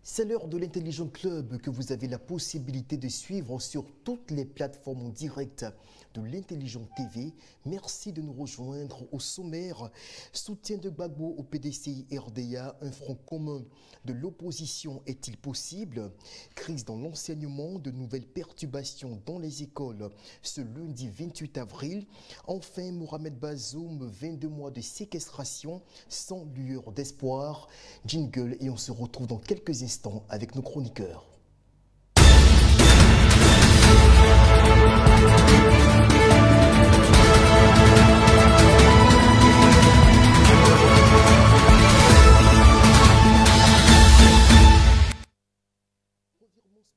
C'est l'heure de l'Intelligent Club que vous avez la possibilité de suivre sur toutes les plateformes en direct de l'Intelligent TV. Merci de nous rejoindre au sommaire. Soutien de Gbagbo au PDCI RDA, un front commun de l'opposition est-il possible? Crise dans l'enseignement, de nouvelles perturbations dans les écoles ce lundi 28 avril. Enfin, Mohamed Bazoum, 22 mois de séquestration sans lueur d'espoir. Jingle et on se retrouve dans quelques instants avec nos chroniqueurs.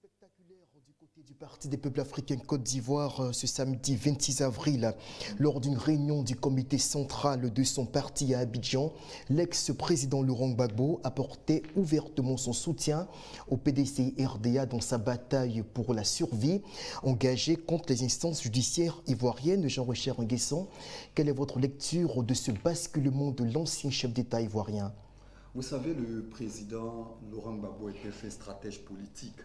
Spectaculaire du côté du Parti des peuples africains Côte d'Ivoire ce samedi 26 avril, lors d'une réunion du comité central de son parti à Abidjan, l'ex-président Laurent Gbagbo apportait ouvertement son soutien au PDCI RDA dans sa bataille pour la survie, engagée contre les instances judiciaires ivoiriennes. Jean-Richard Nguesson, quelle est votre lecture de ce basculement de l'ancien chef d'État ivoirien? Vous savez, le président Laurent Gbagbo était fait stratège politique.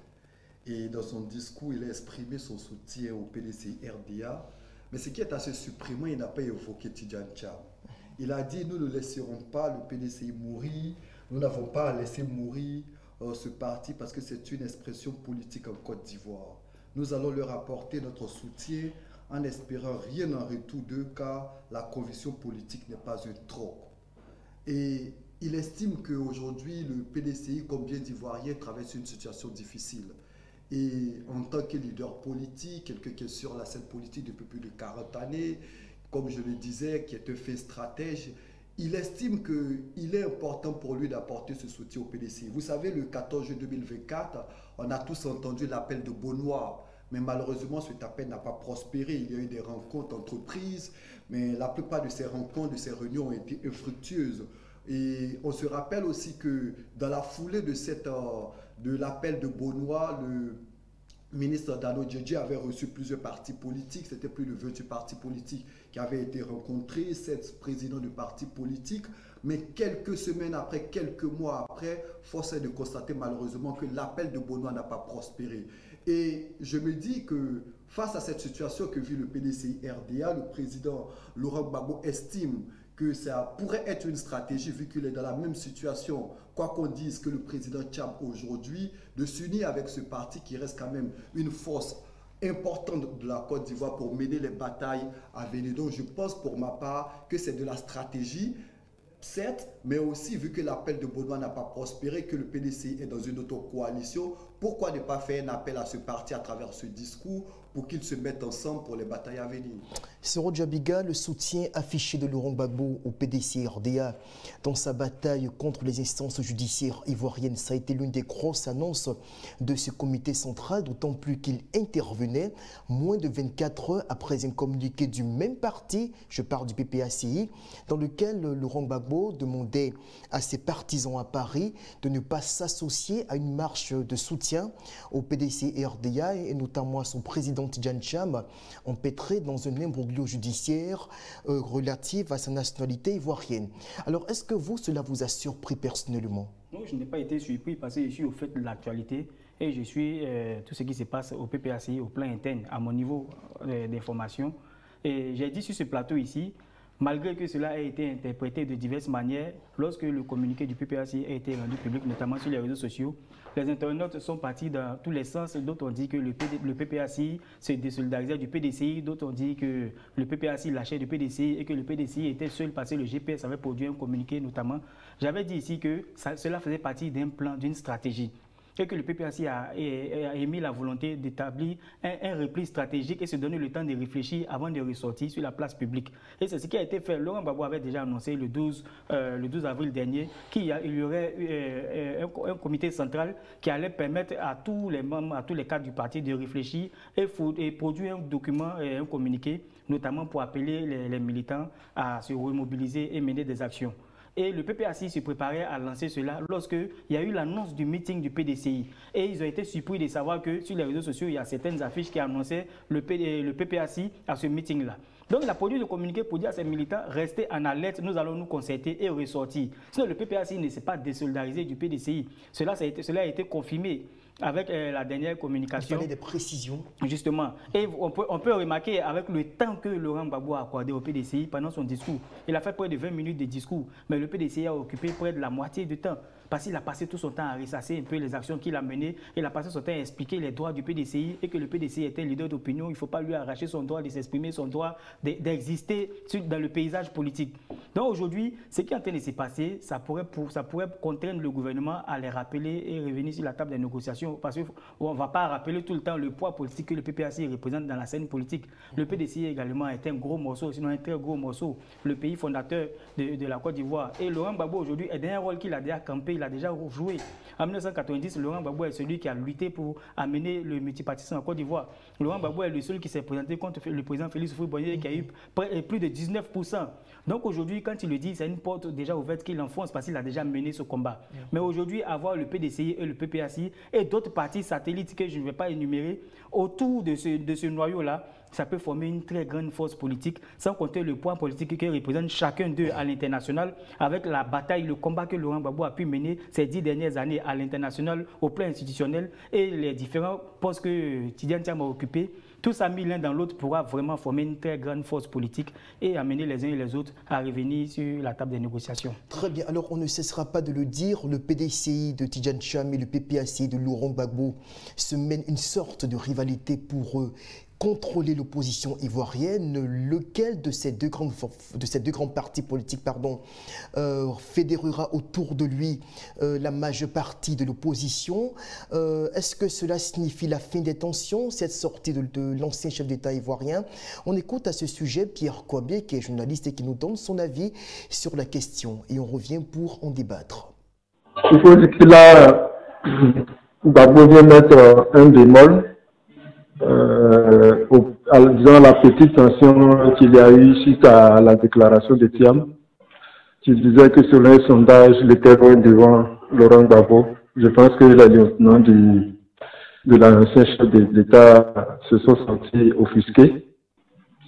Et dans son discours, il a exprimé son soutien au PDCI RDA. Mais ce qui est assez surprenant, il n'a pas évoqué Tidjane Thiam. Il a dit, nous ne laisserons pas le PDCI mourir. Nous n'avons pas à laisser mourir ce parti parce que c'est une expression politique en Côte d'Ivoire. Nous allons leur apporter notre soutien en espérant rien en retour d'eux, car la conviction politique n'est pas un troc. Et il estime qu'aujourd'hui, le PDCI, comme bien d'Ivoiriens, traverse une situation difficile. Et en tant que leader politique, quelqu'un qui est sur la scène politique depuis plus de 40 années, comme je le disais, qui est un fait stratège, il estime qu'il est important pour lui d'apporter ce soutien au PDCI. Vous savez, le 14 juin 2024, on a tous entendu l'appel de Beaunois, mais malheureusement, cet appel n'a pas prospéré. Il y a eu des rencontres entreprises, mais la plupart de ces rencontres, de ces réunions ont été infructueuses. Et on se rappelle aussi que dans la foulée de l'appel de Beaunois, le ministre Dano Djedje avait reçu plusieurs partis politiques. C'était plus de 28 partis politiques qui avaient été rencontrés, 7 présidents de partis politiques. Mais quelques semaines après, quelques mois après, force est de constater malheureusement que l'appel de Beaunois n'a pas prospéré. Et je me dis que face à cette situation que vit le PDCI RDA, le président Laurent Gbagbo estime que ça pourrait être une stratégie, vu qu'il est dans la même situation, quoi qu'on dise que le président Thiam aujourd'hui, de s'unir avec ce parti qui reste quand même une force importante de la Côte d'Ivoire pour mener les batailles à venir. Donc je pense pour ma part que c'est de la stratégie, certes, mais aussi vu que l'appel de Beaunois n'a pas prospéré, que le PDCI est dans une autre coalition, pourquoi ne pas faire un appel à ce parti à travers ce discours pour qu'ils se mettent ensemble pour les batailles à venir? Soro Djabiga, le soutien affiché de Laurent Gbagbo au PDCI RDA dans sa bataille contre les instances judiciaires ivoiriennes, ça a été l'une des grosses annonces de ce comité central, d'autant plus qu'il intervenait moins de 24 heures après un communiqué du même parti, je parle du PPACI, dans lequel Laurent Gbagbo demandait à ses partisans à Paris de ne pas s'associer à une marche de soutien au PDCI RDA et notamment à son président Tidjane Thiam, empêtré dans un imbroglio judiciaire relatif à sa nationalité ivoirienne. Alors, est-ce que vous, cela vous a surpris personnellement? Non, je n'ai pas été surpris parce que je suis au fait de l'actualité et je suis tout ce qui se passe au PPACI au plan interne, à mon niveau d'information. Et j'ai dit sur ce plateau ici, malgré que cela ait été interprété de diverses manières, lorsque le communiqué du PPACI a été rendu public, notamment sur les réseaux sociaux, les internautes sont partis dans tous les sens. D'autres ont dit que le PPACI se désolidarisait du PDCI, d'autres ont dit que le PPACI lâchait du PDCI et que le PDCI était seul parce que le GPS avait produit un communiqué notamment. J'avais dit ici que cela faisait partie d'un plan, d'une stratégie. Et que le PPACI a émis la volonté d'établir un repli stratégique et se donner le temps de réfléchir avant de ressortir sur la place publique. Et c'est ce qui a été fait. Laurent Gbagbo avait déjà annoncé le 12 avril dernier qu'il y aurait un comité central qui allait permettre à tous les membres, à tous les cadres du parti de réfléchir et produire un document, un communiqué, notamment pour appeler les militants à se remobiliser et mener des actions. Et le PPACI se préparait à lancer cela lorsqu'il y a eu l'annonce du meeting du PDCI. Et ils ont été surpris de savoir que sur les réseaux sociaux, il y a certaines affiches qui annonçaient le PPACI à ce meeting-là. Donc il a produit le communiqué pour dire à ses militants, restez en alerte, nous allons nous concerter et ressortir. Sinon, le PPACI ne s'est pas désolidarisé du PDCI. Cela a été confirmé avec la dernière communication. Il fallait des précisions. Justement. Et on peut remarquer avec le temps que Laurent Gbagbo a accordé au PDCI pendant son discours. Il a fait près de 20 minutes de discours, mais le PDCI a occupé près de la moitié du temps. Parce qu'il a passé tout son temps à ressasser un peu les actions qu'il a menées. Il a passé son temps à expliquer les droits du PDCI et que le PDCI était un leader d'opinion. Il ne faut pas lui arracher son droit de s'exprimer, son droit d'exister dans le paysage politique. Donc aujourd'hui, ce qui est en train de se passer, ça pourrait contraindre le gouvernement à les rappeler et revenir sur la table des négociations. Parce qu'on ne va pas rappeler tout le temps le poids politique que le PPACI représente dans la scène politique. Le PDCI également est un gros morceau, sinon un très gros morceau, le pays fondateur de la Côte d'Ivoire. Et Laurent Gbagbo aujourd'hui est dans un rôle qu'il a déjà campé, il a déjà joué. En 1990, Laurent Gbagbo est celui qui a lutté pour amener le multipartisme en Côte d'Ivoire. Laurent Gbagbo est le seul qui s'est présenté contre le président Félix Houphouët-Boigny qui a eu plus de 19%. Donc aujourd'hui, quand il le dit, c'est une porte déjà ouverte qu'il enfonce parce qu'il a déjà mené ce combat. Mais aujourd'hui, avoir le PDCI et le PPACI et d'autres partis satellites que je ne vais pas énumérer autour de ce noyau-là, ça peut former une très grande force politique, sans compter le poids politique que représente chacun d'eux à l'international, avec la bataille, le combat que Laurent Gbagbo a pu mener ces 10 dernières années à l'international, au plan institutionnel, et les différents postes que Tidiane Thiam a occupés. Tout ça mis l'un dans l'autre pourra vraiment former une très grande force politique et amener les uns et les autres à revenir sur la table des négociations. Très bien. Alors, on ne cessera pas de le dire, le PDCI de Tidiane Thiam et le PPACI de Laurent Gbagbo se mènent une sorte de rivalité pour contrôler l'opposition ivoirienne. Lequel de ces deux grands partis politiques fédérera autour de lui la majeure partie de l'opposition? Est-ce que cela signifie la fin des tensions, cette sortie de l'ancien chef d'État ivoirien? On écoute à ce sujet Pierre Kouabé, qui est journaliste et qui nous donne son avis sur la question. Et on revient pour en débattre. Il faut dire que là, Gbagbo vient mettre un bémol. Disons la petite tension qu'il y a eu suite à la déclaration de Thiam, qui disait que selon un sondage, il était loin devant Laurent Gbagbo. Je pense que les lieutenants de l'ancien chef d'État se sont sentis offusqués.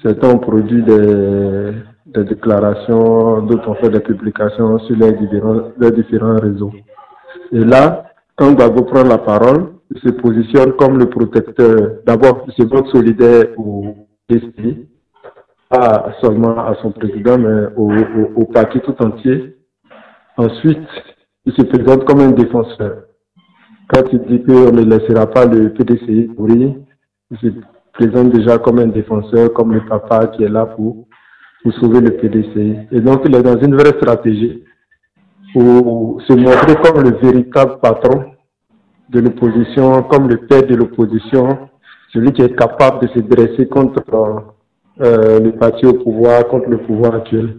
Certains ont produit des déclarations, d'autres ont fait des publications sur les différents réseaux. Et là, quand Gbagbo prend la parole, il se positionne comme le protecteur. D'abord, il se montre solidaire au PDCI, pas seulement à son président, mais au parti tout entier. Ensuite, il se présente comme un défenseur. Quand il dit qu'on ne laissera pas le PDCI mourir, il se présente déjà comme un défenseur, comme le papa qui est là pour sauver le PDCI. Et donc, il est dans une vraie stratégie pour se montrer comme le véritable patron de l'opposition, comme le père de l'opposition, celui qui est capable de se dresser contre le parti au pouvoir, contre le pouvoir actuel.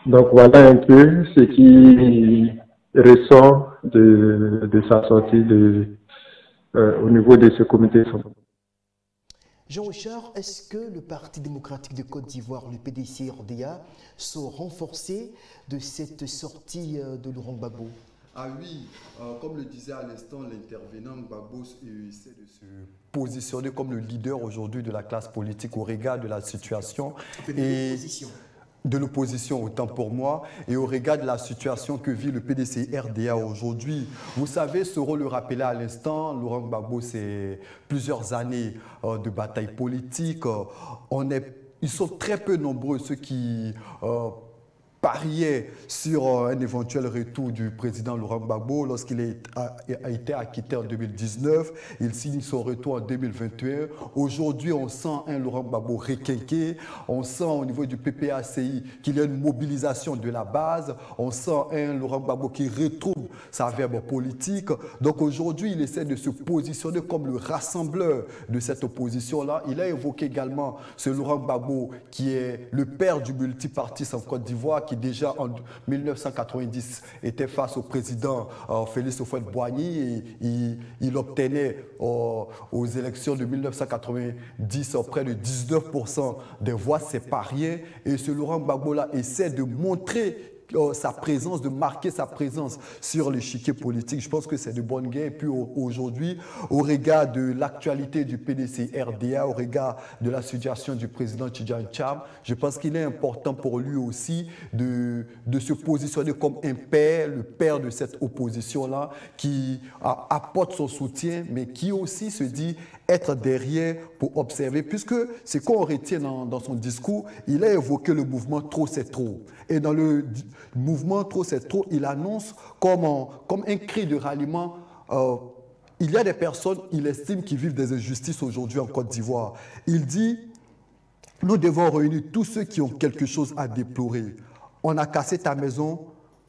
Donc voilà un peu ce qui ressort de sa sortie au niveau de ce comité. Jean-Richard, est-ce que le Parti démocratique de Côte d'Ivoire, le PDCI-RDA, sont renforcés de cette sortie de Laurent Gbagbo? Ah oui, comme le disait à l'instant l'intervenant, Gbagbo essaie de se positionner comme le leader aujourd'hui de la classe politique au regard de la situation et de l'opposition, autant pour moi, et au regard de la situation que vit le PDCI-RDA aujourd'hui. Vous savez, ce rôle le rappelait à l'instant, Laurent Gbagbo, c'est plusieurs années de bataille politique. Ils sont très peu nombreux ceux qui pariait sur un éventuel retour du président Laurent Gbagbo lorsqu'il a été acquitté en 2019. Il signe son retour en 2021. Aujourd'hui, on sent un Laurent Gbagbo requinqué. On sent au niveau du PPACI qu'il y a une mobilisation de la base. On sent un Laurent Gbagbo qui retrouve sa verbe politique. Donc aujourd'hui, il essaie de se positionner comme le rassembleur de cette opposition-là. Il a évoqué également ce Laurent Gbagbo qui est le père du multipartisme en Côte d'Ivoire, qui déjà en 1990 était face au président Félix Houphouët-Boigny et il obtenait aux élections de 1990 près de 19% des voix. C'est pas rien. Et ce Laurent Gbagbo-là essaie de montrer sa présence, de marquer sa présence sur l'échiquier politique. Je pense que c'est de bonne guerre. Et puis aujourd'hui, au regard de l'actualité du PDC RDA, au regard de la situation du président Tidjane Thiam, je pense qu'il est important pour lui aussi de se positionner comme un père, le père de cette opposition-là, qui apporte son soutien, mais qui aussi se dit être derrière pour observer, puisque ce qu'on retient dans son discours, il a évoqué le mouvement Trop c'est trop. Et dans le mouvement Trop c'est trop, il annonce comme un cri de ralliement. Il y a des personnes, il estime, qui vivent des injustices aujourd'hui en Côte d'Ivoire. Il dit, nous devons réunir tous ceux qui ont quelque chose à déplorer. On a cassé ta maison,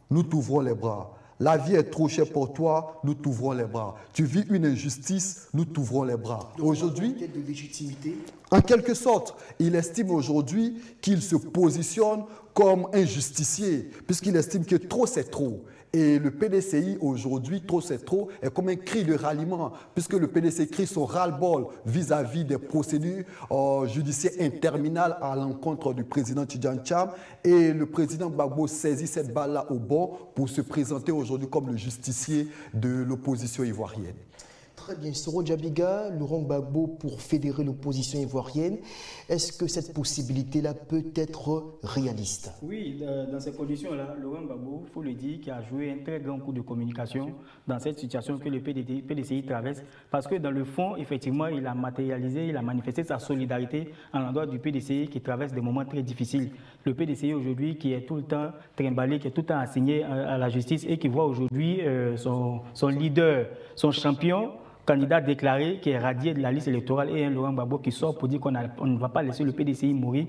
nous t'ouvrons les bras. La vie est trop chère pour toi, nous t'ouvrons les bras. Tu vis une injustice, nous t'ouvrons les bras. Aujourd'hui, de légitimité. En quelque sorte, il estime aujourd'hui qu'il se positionne comme un justicier, puisqu'il estime que trop c'est trop. Et le PDCI aujourd'hui, trop c'est trop, est comme un cri de ralliement, puisque le PDCI crie son ras-le-bol vis-à-vis des procédures judiciaires interminables à l'encontre du président Tidjane Thiam. Et le président Gbagbo saisit cette balle-là au bon pour se présenter aujourd'hui comme le justicier de l'opposition ivoirienne. Très bien. Soro Djabiga, Laurent Gbagbo pour fédérer l'opposition ivoirienne. Est-ce que cette possibilité-là peut être réaliste? Oui, dans ces conditions-là, Laurent Gbagbo, il faut le dire, qui a joué un très grand coup de communication dans cette situation que le PDCI traverse. Parce que dans le fond, effectivement, il a matérialisé, il a manifesté sa solidarité à l'endroit du PDCI qui traverse des moments très difficiles. Le PDCI aujourd'hui qui est tout le temps trimballé, qui est tout le temps assigné à la justice et qui voit aujourd'hui son leader, son champion, candidat déclaré qui est radié de la liste électorale et un Laurent Gbagbo qui sort pour dire qu'on ne va pas laisser le PDCI mourir.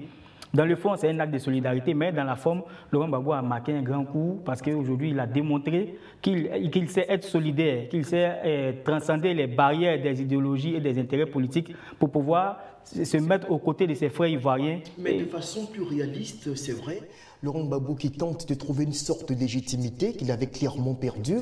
Dans le fond, c'est un acte de solidarité, mais dans la forme, Laurent Gbagbo a marqué un grand coup parce qu'aujourd'hui, il a démontré qu'il sait être solidaire, qu'il sait transcender les barrières des idéologies et des intérêts politiques pour pouvoir se mettre aux côtés de ses frères ivoiriens. Mais de façon plus réaliste, c'est vrai, Laurent Gbagbo qui tente de trouver une sorte de légitimité qu'il avait clairement perdue.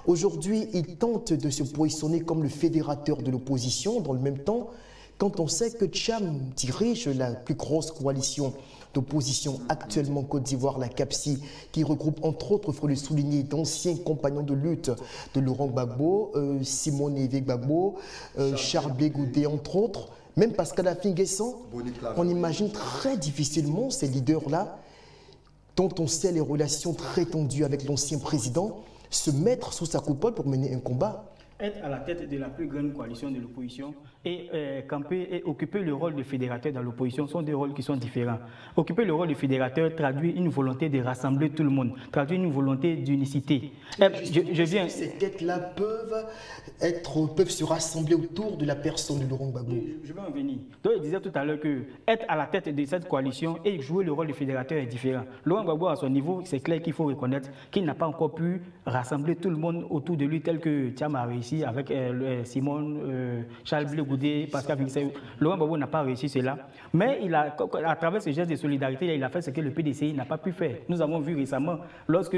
Aujourd'hui, il tente de se positionner comme le fédérateur de l'opposition. Dans le même temps, quand on sait que Thiam dirige la plus grosse coalition d'opposition actuellement en Côte d'Ivoire, la CAPSI, qui regroupe entre autres, il faut le souligner, d'anciens compagnons de lutte de Laurent Gbagbo, Simone Eve Gbagbo, Charles Blé Goudé, entre autres, même Pascal Affi-N'Guessan. On imagine très difficilement ces leaders-là, dont on sait les relations très tendues avec l'ancien président, se mettre sous sa coupole pour mener un combat. Être à la tête de la plus grande coalition de l'opposition et camper et occuper le rôle de fédérateur dans l'opposition sont des rôles qui sont différents. Occuper le rôle de fédérateur traduit une volonté de rassembler tout le monde, traduit une volonté d'unicité. Je viens. Ces têtes-là peuvent se rassembler autour de la personne de Laurent Gbagbo. Je vais en venir. Donc, je disais tout à l'heure que être à la tête de cette coalition et jouer le rôle de fédérateur est différent. Laurent Gbagbo, à son niveau, c'est clair qu'il faut reconnaître qu'il n'a pas encore pu rassembler tout le monde autour de lui tel que Thiam a réussi avec Simone, Charles Blé Goudé, Pascal Affi-N'Guessan. Laurent Gbagbo n'a pas réussi cela. Mais à travers ce geste de solidarité, il a fait ce que le PDCI n'a pas pu faire. Nous avons vu récemment, lorsque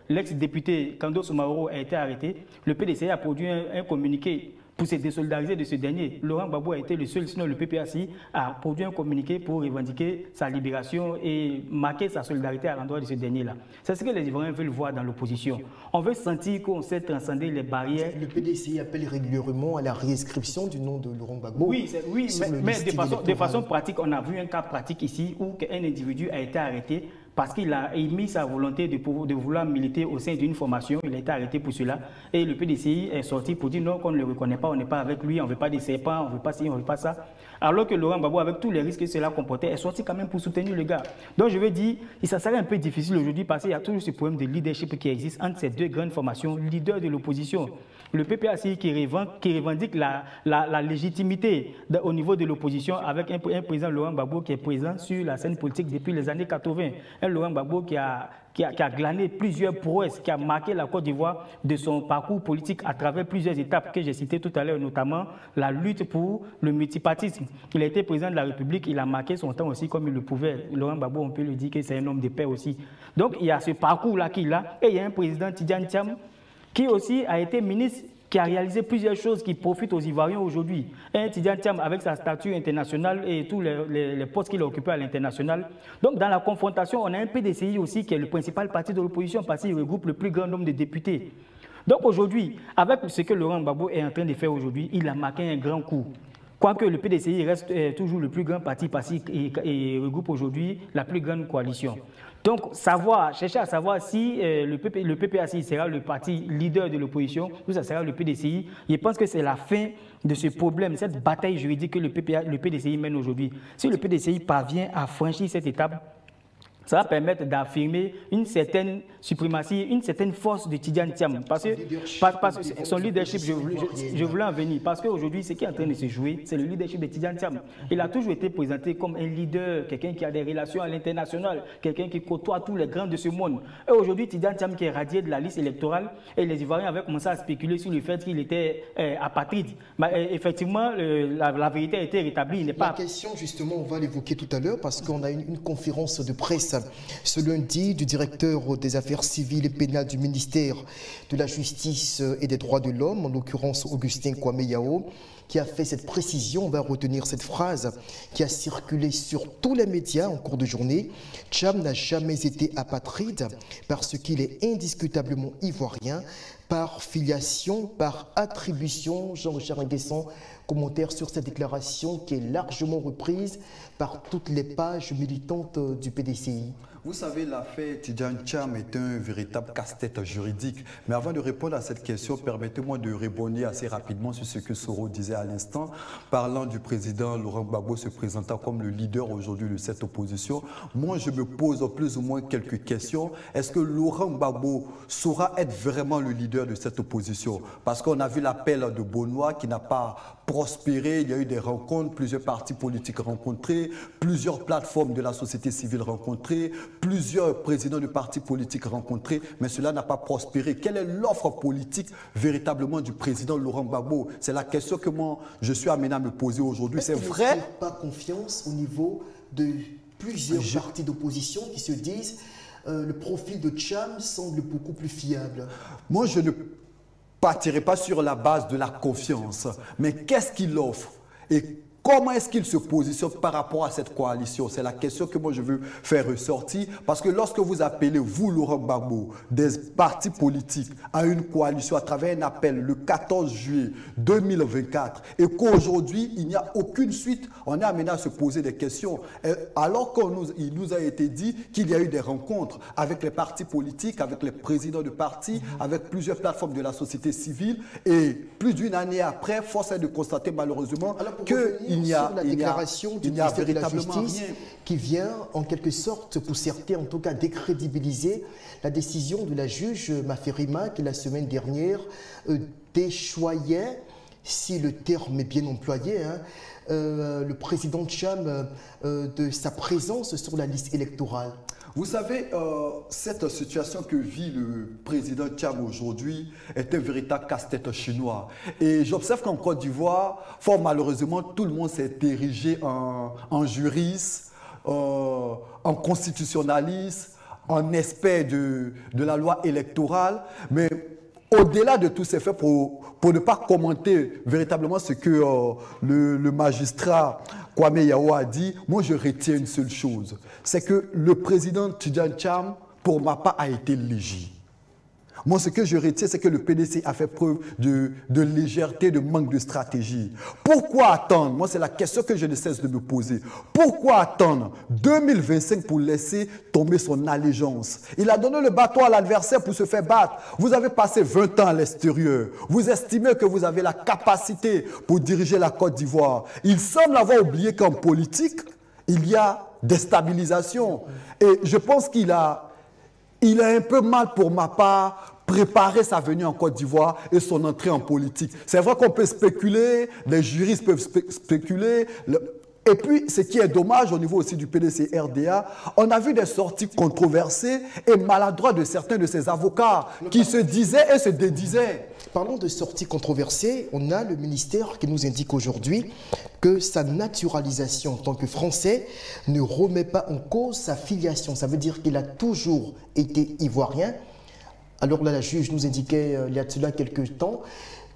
l'ex-député Kando Soumaoro a été arrêté, le PDCI a produit un communiqué pour se désolidariser de ce dernier. Laurent Gbagbo a été le seul, sinon le PPACI, a produit un communiqué pour revendiquer sa libération et marquer sa solidarité à l'endroit de ce dernier-là. C'est ce que les Ivoiriens veulent voir dans l'opposition. On veut sentir qu'on sait transcender les barrières. Le PDCI appelle régulièrement à la réinscription du nom de Laurent Gbagbo. Oui, mais de façon pratique, on a vu un cas pratique ici où un individu a été arrêté parce qu'il a émis sa volonté de vouloir militer au sein d'une formation. Il a été arrêté pour cela. Et le PDCI est sorti pour dire non, qu'on ne le reconnaît pas, on n'est pas avec lui, on ne veut pas des serpents, on ne veut pas ci, on ne veut pas ça. Alors que Laurent Gbagbo, avec tous les risques que cela comportait, est sorti quand même pour soutenir le gars. Donc je veux dire, ça serait un peu difficile aujourd'hui parce qu'il y a toujours ce problème de leadership qui existe entre ces deux grandes formations, leaders de l'opposition. Le PPACI qui revendique la légitimité au niveau de l'opposition avec un président Laurent Gbagbo qui est présent sur la scène politique depuis les années 80. Un Laurent Gbagbo qui a glané plusieurs prouesses, qui a marqué la Côte d'Ivoire de son parcours politique à travers plusieurs étapes que j'ai citées tout à l'heure, notamment la lutte pour le multipartisme. Il a été président de la République, il a marqué son temps aussi comme il le pouvait. Laurent Gbagbo, on peut le dire que c'est un homme de paix aussi. Donc il y a ce parcours-là qu'il a, et il y a un président Tidjane Thiam qui aussi a été ministre, qui a réalisé plusieurs choses qui profitent aux Ivoiriens aujourd'hui. Un Tidiane Thiam avec sa statue internationale et tous les postes qu'il a occupés à l'international. Donc dans la confrontation, on a un PDCI aussi qui est le principal parti de l'opposition parce qu'il regroupe le plus grand nombre de députés. Donc aujourd'hui, avec ce que Laurent Gbagbo est en train de faire aujourd'hui, il a marqué un grand coup. Quoique le PDCI reste toujours le plus grand parti parce qu'il regroupe aujourd'hui la plus grande coalition. Donc, chercher à savoir si le PPACI sera le parti leader de l'opposition ou ça sera le PDCI. Je pense que c'est la fin de ce problème, cette bataille juridique que le PDCI mène aujourd'hui. Si le PDCI parvient à franchir cette étape, ça va permettre d'affirmer une certaine suprématie, une certaine force de Tidiane Thiam. Parce que son leadership, je voulais en venir. Parce qu'aujourd'hui, ce qui est en train de se jouer, c'est le leadership de Tidiane Thiam. Il a toujours été présenté comme un leader, quelqu'un qui a des relations à l'international, quelqu'un qui côtoie tous les grands de ce monde. Et aujourd'hui, Tidiane Thiam qui est radié de la liste électorale, et les Ivoiriens avaient commencé à spéculer sur le fait qu'il était apatride. Mais effectivement, la vérité a été rétablie. La question, justement, on va l'évoquer tout à l'heure parce qu'on a une conférence de presse ce lundi du directeur des affaires civiles et pénales du ministère de la Justice et des droits de l'homme, en l'occurrence Augustin Kwame Yao, qui a fait cette précision. On va retenir cette phrase qui a circulé sur tous les médias en cours de journée. Thiam n'a jamais été apatride parce qu'il est indiscutablement ivoirien par filiation, par attribution. Jean-Richard Nguesson, commentaire sur cette déclaration qui est largement reprise par toutes les pages militantes du PDCI. Vous savez, l'affaire Tidiane Thiam est un véritable casse-tête juridique. Mais avant de répondre à cette question, permettez-moi de rebondir assez rapidement sur ce que Soro disait à l'instant, parlant du président Laurent Gbagbo se présentant comme le leader aujourd'hui de cette opposition. Moi, je me pose plus ou moins quelques questions. Est-ce que Laurent Gbagbo saura être vraiment le leader de cette opposition? Parce qu'on a vu l'appel de Benoît qui n'a pas prospéré. Il y a eu des rencontres, plusieurs partis politiques rencontrés, plusieurs plateformes de la société civile rencontrées, plusieurs présidents de partis politiques rencontrés, mais cela n'a pas prospéré. Quelle est l'offre politique véritablement du président Laurent Gbagbo? C'est la question que moi, je suis amené à me poser aujourd'hui. C'est vrai? Ne pas confiance au niveau de plusieurs partis d'opposition qui se disent le profil de Thiam semble beaucoup plus fiable. Moi, je ne partirai pas sur la base de la confiance, mais qu'est-ce qu'il offre et comment est-ce qu'il se positionne par rapport à cette coalition? C'est la question que moi je veux faire ressortir parce que lorsque vous appelez, vous Laurent Gbagbo, des partis politiques à une coalition à travers un appel le 14 juillet 2024 et qu'aujourd'hui il n'y a aucune suite, on est amené à se poser des questions. Alors qu'il nous a été dit qu'il y a eu des rencontres avec les partis politiques, avec les présidents de partis, avec plusieurs plateformes de la société civile et plus d'une année après, force est de constater malheureusement qu'il n'y a, la déclaration du ministère de la Justice qui vient en quelque sorte, pour certains en tout cas, décrédibiliser la décision de la juge Maferima qui la semaine dernière déchoyait, si le terme est bien employé, le président Thiam de sa présence sur la liste électorale. Vous savez, cette situation que vit le président Thiam aujourd'hui est un véritable casse-tête chinois. Et j'observe qu'en Côte d'Ivoire, fort malheureusement, tout le monde s'est érigé en juriste, en constitutionnaliste, en expert de la loi électorale. Mais au-delà de tous ces faits, pour ne pas commenter véritablement ce que le magistrat Kwame Yao a dit, moi je retiens une seule chose, c'est que le président Tidiane Thiam, pour ma part, a été léger. Moi, ce que je retiens, c'est que le PDC a fait preuve de légèreté, de manque de stratégie. Pourquoi attendre? Moi, c'est la question que je ne cesse de me poser. Pourquoi attendre 2025 pour laisser tomber son allégeance? Il a donné le bâton à l'adversaire pour se faire battre. Vous avez passé 20 ans à l'extérieur. Vous estimez que vous avez la capacité pour diriger la Côte d'Ivoire. Il semble avoir oublié qu'en politique, il y a déstabilisation. Et je pense qu'il a un peu mal, pour ma part, préparer sa venue en Côte d'Ivoire et son entrée en politique. C'est vrai qu'on peut spéculer, les juristes peuvent spéculer. Et puis, ce qui est dommage au niveau aussi du PDC RDA, on a vu des sorties controversées et maladroites de certains de ses avocats qui se disaient et se dédisaient. Parlons de sorties controversées, on a le ministère qui nous indique aujourd'hui que sa naturalisation en tant que Français ne remet pas en cause sa filiation. Ça veut dire qu'il a toujours été ivoirien. Alors là, la juge nous indiquait il y a de cela quelques temps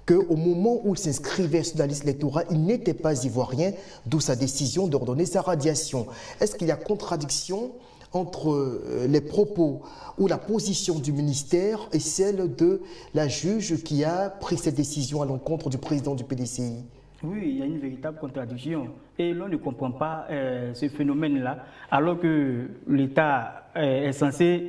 qu'au moment où il s'inscrivait sur la liste électorale, il n'était pas ivoirien, d'où sa décision d'ordonner sa radiation. Est-ce qu'il y a contradiction entre les propos ou la position du ministère et celle de la juge qui a pris cette décision à l'encontre du président du PDCI? Oui, il y a une véritable contradiction et l'on ne comprend pas ce phénomène-là alors que l'État est censé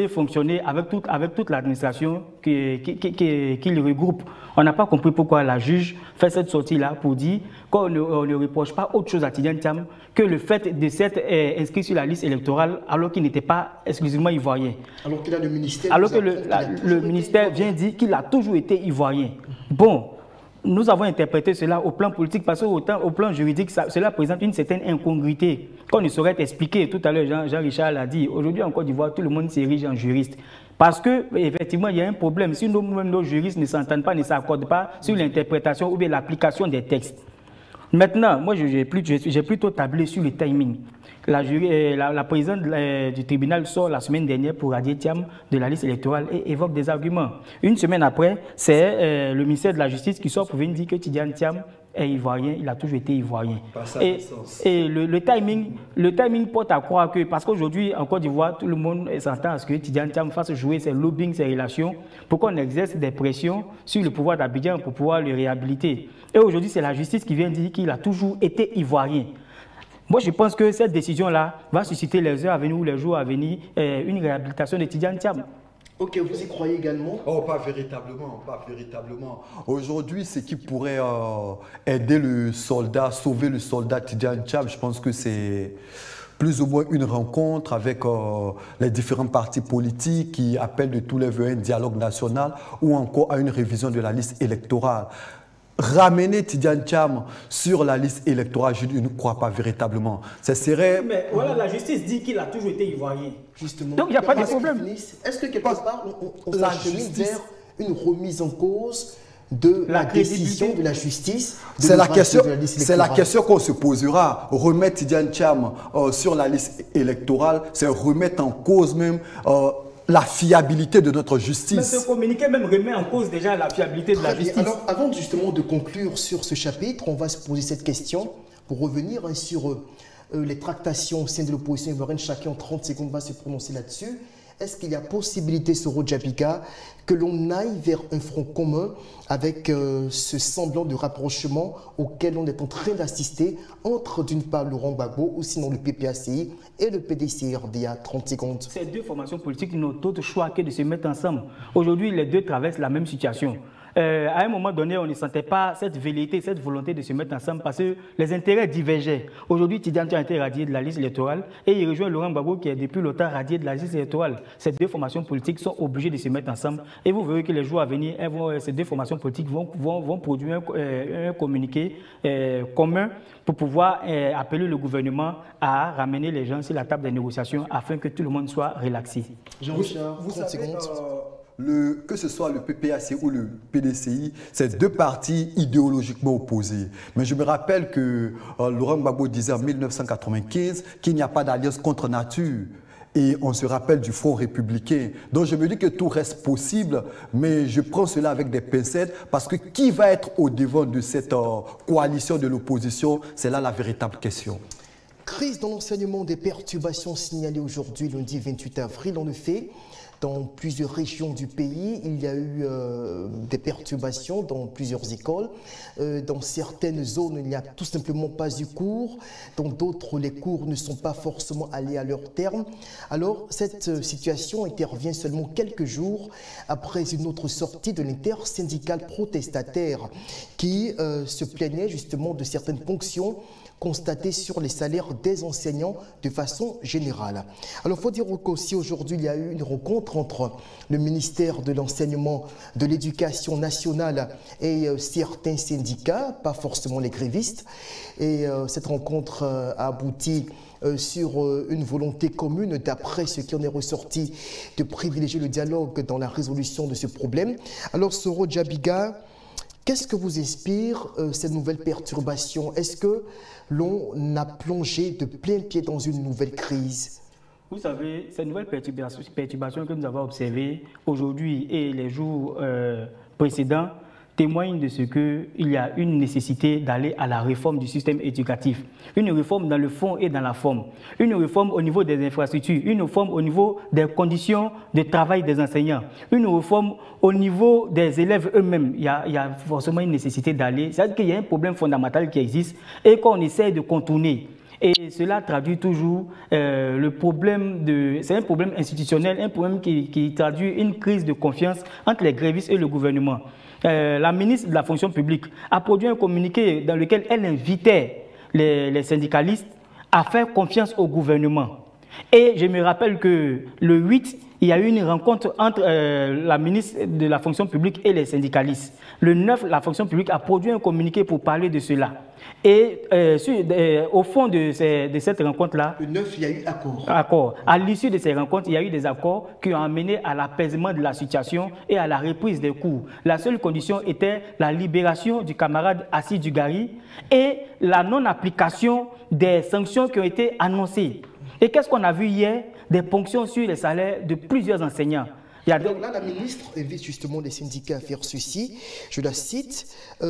fonctionner avec toute l'administration qui le regroupe. On n'a pas compris pourquoi la juge fait cette sortie-là pour dire qu'on ne reproche pas autre chose à Tidiane Thiam que le fait de s'être inscrit sur la liste électorale alors qu'il n'était pas exclusivement ivoirien. Alors que là, le ministère, le ministère vient dire qu'il a toujours été ivoirien. Bon. Nous avons interprété cela au plan politique parce qu'au plan juridique, cela présente une certaine incongruité qu'on ne saurait expliquer. Tout à l'heure, Jean-Richard l'a dit. Aujourd'hui, en Côte d'Ivoire, tout le monde s'érige en juriste. Parce qu'effectivement, il y a un problème. Si nos juristes ne s'entendent pas, ne s'accordent pas sur l'interprétation ou bien l'application des textes. Maintenant, moi, j'ai plutôt tablé sur le timing. La présidente du tribunal sort la semaine dernière pour radier Thiam de la liste électorale et évoque des arguments. Une semaine après, c'est le ministère de la Justice qui sort pour venir dire que Tidiane Thiam est ivoirien, il a toujours été ivoirien. Et le timing porte à croire que, parce qu'aujourd'hui, en Côte d'Ivoire, tout le monde s'entend à ce que Tidiane Thiam fasse jouer ses lobbying, ses relations, pour qu'on exerce des pressions sur le pouvoir d'Abidjan pour pouvoir le réhabiliter. Et aujourd'hui, c'est la justice qui vient dire qu'il a toujours été ivoirien. Moi, je pense que cette décision-là va susciter les heures à venir ou les jours à venir une réhabilitation de Tidiane Thiam. Ok, vous y croyez également? Oh, pas véritablement, pas véritablement. Aujourd'hui, ce qui pourrait aider le soldat, sauver le soldat Tidiane Thiam, je pense que c'est plus ou moins une rencontre avec les différents partis politiques qui appellent de tous les vœux un dialogue national ou encore à une révision de la liste électorale. Ramener Tidiane Thiam sur la liste électorale, je ne crois pas véritablement. Ça serait... Mais voilà, la justice dit qu'il a toujours été ivoirien. Justement. Donc il n'y a pas de problème. Est-ce que quelque part, on s'achemine vers une remise en cause de la décision de la justice? C'est la question qu'on se posera. Remettre Tidiane Thiam sur la liste électorale, c'est remettre en cause même... la fiabilité de notre justice. Mais ce communiqué même remet en cause déjà la fiabilité de la justice. Alors, avant justement de conclure sur ce chapitre, on va se poser cette question pour revenir sur les tractations au sein de l'opposition ivoirienne. Chacun en 30 secondes va se prononcer là-dessus. Est-ce qu'il y a possibilité, Soro Djabika, que l'on aille vers un front commun avec ce semblant de rapprochement auquel on est en train d'assister entre, d'une part, Laurent Gbagbo ou sinon le PPACI et le PDCI-RDA? 30 secondes. Ces deux formations politiques n'ont d'autre choix que de se mettre ensemble. Aujourd'hui, les deux traversent la même situation. À un moment donné, on ne sentait pas cette velléité, cette volonté de se mettre ensemble parce que les intérêts divergeaient. Aujourd'hui, Tidiane Thiam a été radié de la liste électorale et il rejoint Laurent Gbagbo qui est depuis longtemps radié de la liste électorale. Ces deux formations politiques sont obligées de se mettre ensemble et vous verrez que les jours à venir, ces deux formations politiques vont produire un communiqué commun pour pouvoir appeler le gouvernement à ramener les gens sur la table des négociations afin que tout le monde soit relaxé. Jean-Richard, 30 secondes. Que ce soit le PPAC ou le PDCI, c'est deux partis idéologiquement opposés. Mais je me rappelle que Laurent Gbagbo disait en 1995 qu'il n'y a pas d'alliance contre nature. Et on se rappelle du Front républicain. Donc je me dis que tout reste possible, mais je prends cela avec des pincettes parce que qui va être au devant de cette coalition de l'opposition, c'est là la véritable question. Crise dans l'enseignement, des perturbations signalées aujourd'hui, lundi 28 avril. En effet, dans plusieurs régions du pays, il y a eu des perturbations dans plusieurs écoles. Dans certaines zones, il n'y a tout simplement pas eu cours. Dans d'autres, les cours ne sont pas forcément allés à leur terme. Alors, cette situation intervient seulement quelques jours après une autre sortie de l'intersyndicale protestataire qui se plaignait justement de certaines ponctions constatées sur les salaires des enseignants de façon générale. Alors, il faut dire qu'aussi aujourd'hui, il y a eu une rencontre entre le ministère de l'Enseignement, de l'Éducation nationale et certains syndicats, pas forcément les grévistes. Et cette rencontre a abouti sur une volonté commune, d'après ce qui en est ressorti, de privilégier le dialogue dans la résolution de ce problème. Alors, Soro Djabika, qu'est-ce que vous inspire ces nouvelles perturbations? Est-ce que l'on a plongé de plein pied dans une nouvelle crise? Vous savez, ces nouvelles perturbations que nous avons observées aujourd'hui et les jours précédents témoignent de ce qu'il y a une nécessité d'aller à la réforme du système éducatif. Une réforme dans le fond et dans la forme. Une réforme au niveau des infrastructures, une réforme au niveau des conditions de travail des enseignants, une réforme au niveau des élèves eux-mêmes. Il y a forcément une nécessité d'aller. C'est-à-dire qu'il y a un problème fondamental qui existe et qu'on essaie de contourner. Et cela traduit toujours le problème c'est un problème institutionnel, un problème qui traduit une crise de confiance entre les grévistes et le gouvernement. La ministre de la fonction publique a produit un communiqué dans lequel elle invitait les syndicalistes à faire confiance au gouvernement. Et je me rappelle que le 8, il y a eu une rencontre entre la ministre de la fonction publique et les syndicalistes. Le 9, la fonction publique a produit un communiqué pour parler de cela. Et au fond de cette rencontre-là... Le 9, il y a eu accord. Accord. À l'issue de ces rencontres, il y a eu des accords qui ont amené à l'apaisement de la situation et à la reprise des cours. La seule condition était la libération du camarade Assis Dugari et la non-application des sanctions qui ont été annoncées. Et qu'est-ce qu'on a vu hier? Des ponctions sur les salaires de plusieurs enseignants. Donc là, la ministre invite justement les syndicats à faire ceci. Je la cite,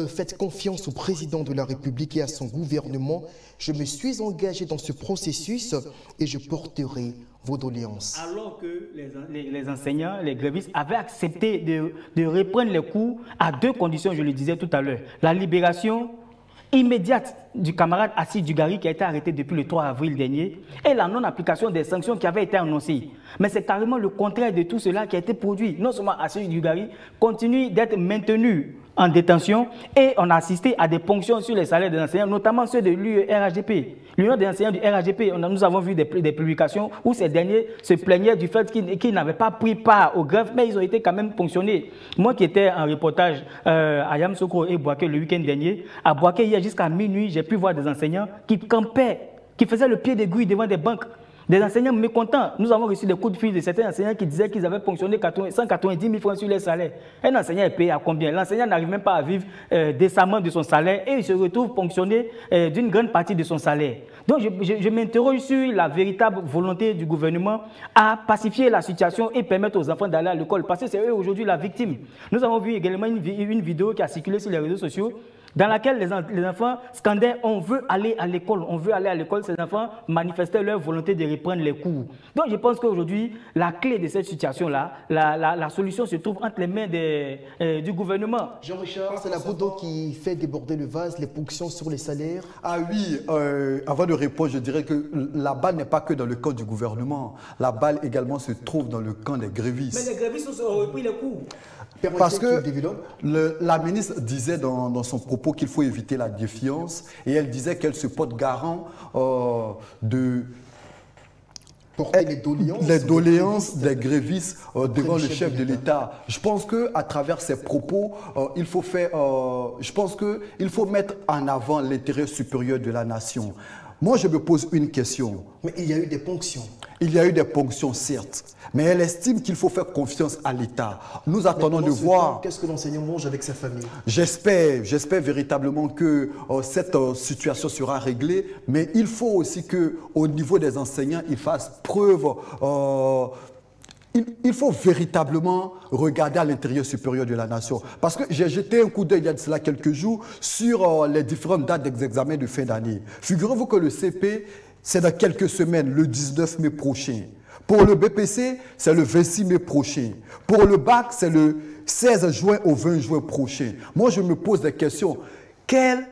faites confiance au président de la République et à son gouvernement. Je me suis engagé dans ce processus et je porterai vos doléances. Alors que les enseignants, les grévistes avaient accepté de reprendre les cours à deux conditions, je le disais tout à l'heure. La libération immédiate du camarade Assis Dugari qui a été arrêté depuis le 3 avril dernier et la non-application des sanctions qui avaient été annoncées. Mais c'est carrément le contraire de tout cela qui a été produit. Non seulement Assis Dugari continue d'être maintenu en détention et on a assisté à des ponctions sur les salaires des enseignants, notamment ceux de l'URAGP. L'Union des enseignants du RAGP, nous avons vu des publications où ces derniers se plaignaient du fait qu'ils n'avaient pas pris part aux grèves, mais ils ont été quand même ponctionnés. Moi qui étais en reportage à Yamoussoukro et Bouaké le week-end dernier, à Bouaké hier jusqu'à minuit, j'ai pu voir des enseignants qui campaient, qui faisaient le pied d'aiguille devant des banques. Des enseignants mécontents. Nous avons reçu des coups de fil de certains enseignants qui disaient qu'ils avaient ponctionné 190 000 francs sur les salaires. Un enseignant est payé à combien? L'enseignant n'arrive même pas à vivre décemment de son salaire et il se retrouve ponctionné d'une grande partie de son salaire. Donc je m'interroge sur la véritable volonté du gouvernement à pacifier la situation et permettre aux enfants d'aller à l'école parce que c'est eux aujourd'hui la victime. Nous avons vu également une vidéo qui a circulé sur les réseaux sociaux dans laquelle les enfants scandaient « on veut aller à l'école, on veut aller à l'école ». Ces enfants manifestaient leur volonté de reprendre les cours. Donc je pense qu'aujourd'hui, la clé de cette situation-là, la solution se trouve entre les mains du gouvernement. Jean-Richard, c'est la goutte qui fait déborder le vase, les ponctions sur les salaires. Ah oui, avant de répondre, je dirais que la balle n'est pas que dans le camp du gouvernement. La balle également se trouve dans le camp des grévistes. Mais les grévistes ont repris les cours. Parce que la ministre disait dans son propos qu'il faut éviter la défiance et elle disait qu'elle se porte garant de porter les doléances des grévistes devant le chef de l'État. Je pense qu'à travers ces propos, il faut mettre en avant l'intérêt supérieur de la nation. Moi, je me pose une question. Mais il y a eu des ponctions. Il y a eu des ponctions, certes. Mais elle estime qu'il faut faire confiance à l'État. Nous attendons de voir... Qu'est-ce que l'enseignant mange avec sa famille? J'espère véritablement que cette situation sera réglée. Mais il faut aussi qu'au niveau des enseignants, ils fassent preuve... Il faut véritablement regarder à l'intérieur supérieur de la nation. Parce que j'ai jeté un coup d'œil il y a de cela quelques jours sur les différentes dates d'examen de fin d'année. Figurez-vous que le CP, c'est dans quelques semaines, le 19 mai prochain. Pour le BPC, c'est le 26 mai prochain. Pour le bac, c'est le 16 juin au 20 juin prochain. Moi, je me pose des questions. Quel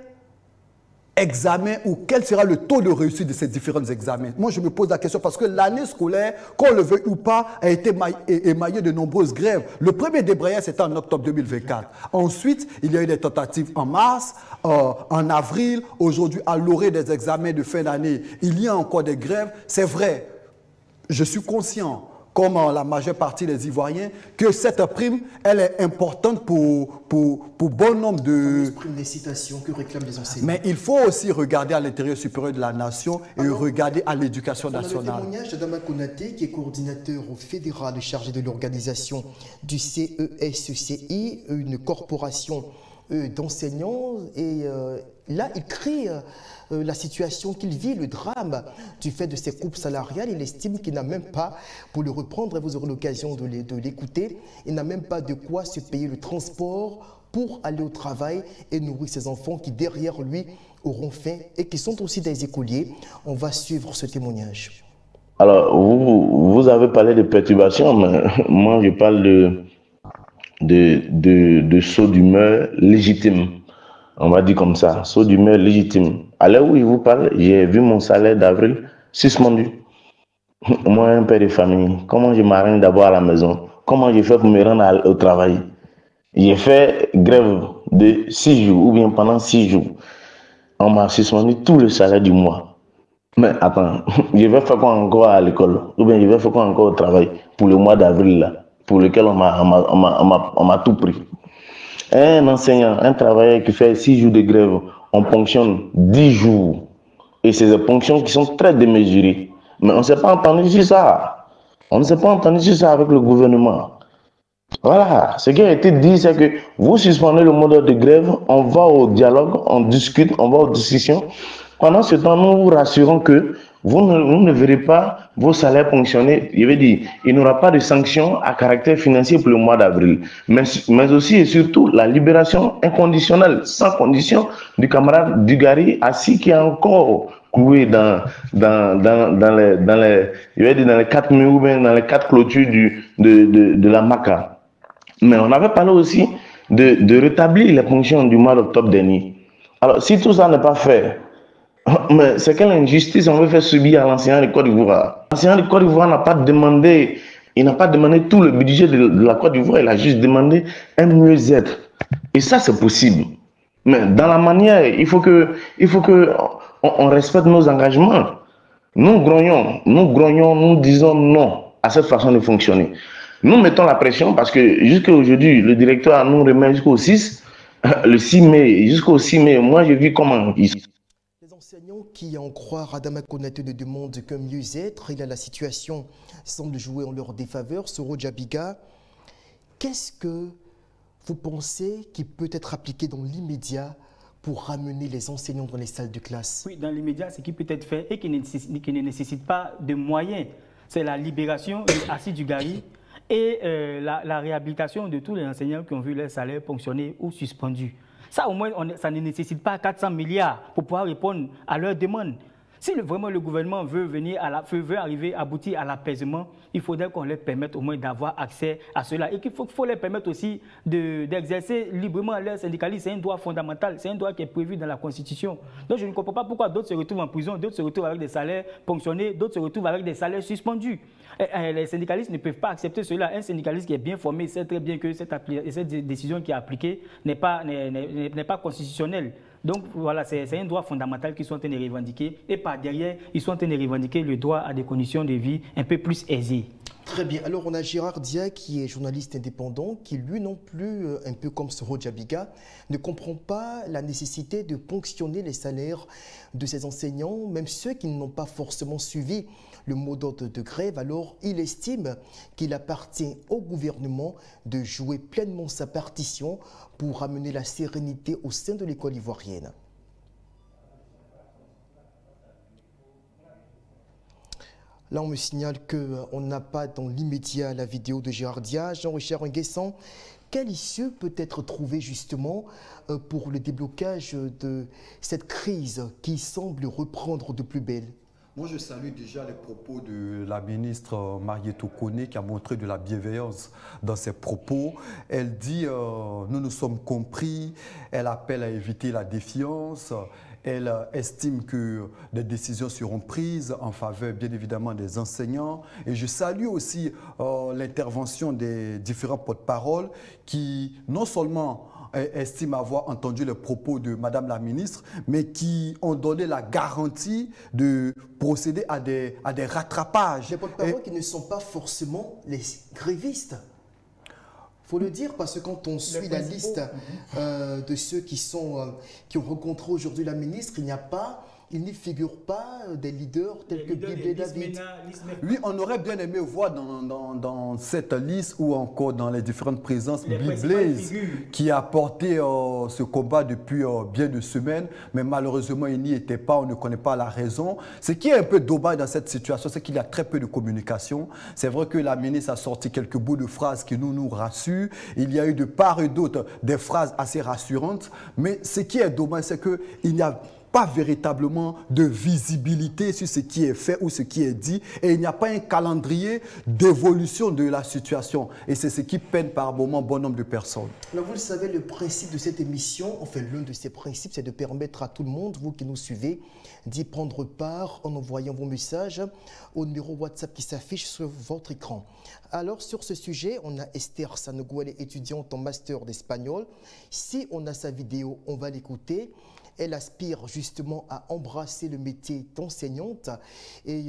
examen ou quel sera le taux de réussite de ces différents examens? Moi, je me pose la question parce que l'année scolaire, qu'on le veuille ou pas, a été émaillée de nombreuses grèves. Le premier débrayage, c'était en octobre 2024. Ensuite, il y a eu des tentatives en mars, en avril. Aujourd'hui, à l'orée des examens de fin d'année, il y a encore des grèves. C'est vrai, je suis conscient, comme la majeure partie des Ivoiriens, que cette prime, elle est importante pour bon nombre de... prime des citations que réclament les enseignants. Mais il faut aussi regarder à l'intérieur supérieur de la nation et regarder à l'éducation nationale. Le témoignage d'Adama Konaté, qui est coordinateur au fédéral chargé de l'organisation du CESCI, une corporation d'enseignants et là, il crie la situation qu'il vit, le drame du fait de ces coupes salariales. Il estime qu'il n'a même pas, pour le reprendre, et vous aurez l'occasion de l'écouter, il n'a même pas de quoi se payer le transport pour aller au travail et nourrir ses enfants qui, derrière lui, auront faim et qui sont aussi des écoliers. On va suivre ce témoignage. Alors, vous avez parlé de perturbations, mais moi, je parle de saut d'humeur légitime. On va dire comme ça, saut d'humeur légitime. À l'heure où il vous parle, j'ai vu mon salaire d'avril suspendu. Moi, un père de famille, comment je m'arrange d'abord à la maison? Comment je fais pour me rendre au travail? J'ai fait grève de 6 jours, ou bien pendant 6 jours. On m'a suspendu tout le salaire du mois. Mais attends, je vais faire quoi encore à l'école? Ou bien je vais faire quoi encore au travail pour le mois d'avril là, pour lequel on m'a tout pris? Un enseignant, un travailleur qui fait 6 jours de grève, on ponctionne 10 jours. Et c'est des ponctions qui sont très démesurées. Mais on ne s'est pas entendu sur ça. On ne s'est pas entendu sur ça avec le gouvernement. Voilà, ce qui a été dit, c'est que vous suspendez le mode de grève, on va au dialogue, on discute, on va aux discussions. Pendant ce temps, nous vous rassurons que vous ne verrez pas vos salaires ponctionnés. Je veux dire, il n'y aura pas de sanctions à caractère financier pour le mois d'avril. Mais aussi et surtout, la libération inconditionnelle, sans condition, du camarade Dugarry assis qui est encore cloué dans les 4 murs ou bien dans les 4 clôtures de la MACA. Mais on avait parlé aussi de rétablir les ponctions du mois d'octobre dernier. Alors, si tout ça n'est pas fait, mais c'est quelle injustice on veut faire subir à l'enseignant de Côte d'Ivoire? L'enseignant de Côte d'Ivoire n'a pas demandé, il n'a pas demandé tout le budget de la Côte d'Ivoire, il a juste demandé un mieux-être. Et ça, c'est possible. Mais dans la manière, il faut que on respecte nos engagements. Nous grognons, nous disons non à cette façon de fonctionner. Nous mettons la pression parce que jusqu'à aujourd'hui, le directeur nous remet jusqu'au 6, le 6 mai, jusqu'au 6 mai, moi j'ai vu comment... Les enseignants qui, en croire Adama Konaté, ne demandent qu'un mieux-être. Et là, la situation semble jouer en leur défaveur. Soro Djabiga, qu'est-ce que vous pensez qui peut être appliqué dans l'immédiat pour ramener les enseignants dans les salles de classe? Oui, dans l'immédiat, ce qui peut être fait et qui ne nécessite pas de moyens, c'est la libération de Assis Dugarry et la réhabilitation de tous les enseignants qui ont vu leur salaire ponctionner ou suspendu. Ça, au moins, ça ne nécessite pas 400 milliards pour pouvoir répondre à leurs demandes. Si vraiment le gouvernement veut arriver, aboutir à l'apaisement, il faudrait qu'on leur permette au moins d'avoir accès à cela. Et qu'il faut leur permettre aussi d'exercer librement leur syndicalisme. C'est un droit fondamental, c'est un droit qui est prévu dans la Constitution. Donc je ne comprends pas pourquoi d'autres se retrouvent en prison, d'autres se retrouvent avec des salaires ponctionnés, d'autres se retrouvent avec des salaires suspendus. Les syndicalistes ne peuvent pas accepter cela. Un syndicaliste qui est bien formé sait très bien que cette décision qui est appliquée n'est pas constitutionnelle. Donc voilà, c'est un droit fondamental qu'ils sont en train de revendiquer. Et par derrière, ils sont en train de revendiquer le droit à des conditions de vie un peu plus aisées. Très bien. Alors on a Gérard Dia qui est journaliste indépendant, qui lui non plus, un peu comme Soro Djabiga, ne comprend pas la nécessité de ponctionner les salaires de ses enseignants, même ceux qui n'ont pas forcément suivi le mot d'ordre de grève. Alors il estime qu'il appartient au gouvernement de jouer pleinement sa partition pour ramener la sérénité au sein de l'école ivoirienne. Là, on me signale qu'on n'a pas dans l'immédiat la vidéo de Gérard Dia. Jean-Richard Nguessan, quelle issue peut être trouvée justement pour le déblocage de cette crise qui semble reprendre de plus belle? Moi, je salue déjà les propos de la ministre Marietou Koné qui a montré de la bienveillance dans ses propos. Elle dit nous nous sommes compris, elle appelle à éviter la défiance. Elle estime que des décisions seront prises en faveur, bien évidemment, des enseignants. Et je salue aussi l'intervention des différents porte-paroles qui, non seulement estiment avoir entendu les propos de Madame la ministre, mais qui ont donné la garantie de procéder à des rattrapages. Les porte-paroles qui ne sont pas forcément les grévistes. Il faut le dire parce que quand on suit la liste de ceux qui ont rencontré aujourd'hui la ministre, il n'y a pas il n'y figure pas des leaders tels que Bible et David. Oui, on aurait bien aimé voir dans cette liste ou encore dans les différentes présences Blaise qui a porté ce combat depuis bien de semaines, mais malheureusement il n'y était pas, on ne connaît pas la raison. Ce qui est un peu dommage dans cette situation, c'est qu'il y a très peu de communication. C'est vrai que la ministre a sorti quelques bouts de phrases qui nous rassurent. Il y a eu de part et d'autre des phrases assez rassurantes, mais ce qui est dommage, c'est qu'il n'y a pas véritablement de visibilité sur ce qui est fait ou ce qui est dit, et il n'y a pas un calendrier d'évolution de la situation. Et c'est ce qui peine par moment bon nombre de personnes. Alors vous le savez, le principe de cette émission, enfin l'un de ses principes, c'est de permettre à tout le monde, vous qui nous suivez, d'y prendre part en envoyant vos messages au numéro WhatsApp qui s'affiche sur votre écran. Alors sur ce sujet, on a Esther Sanogo, elle est étudiante en master d'espagnol. Si on a sa vidéo, on va l'écouter. Elle aspire justement à embrasser le métier d'enseignante et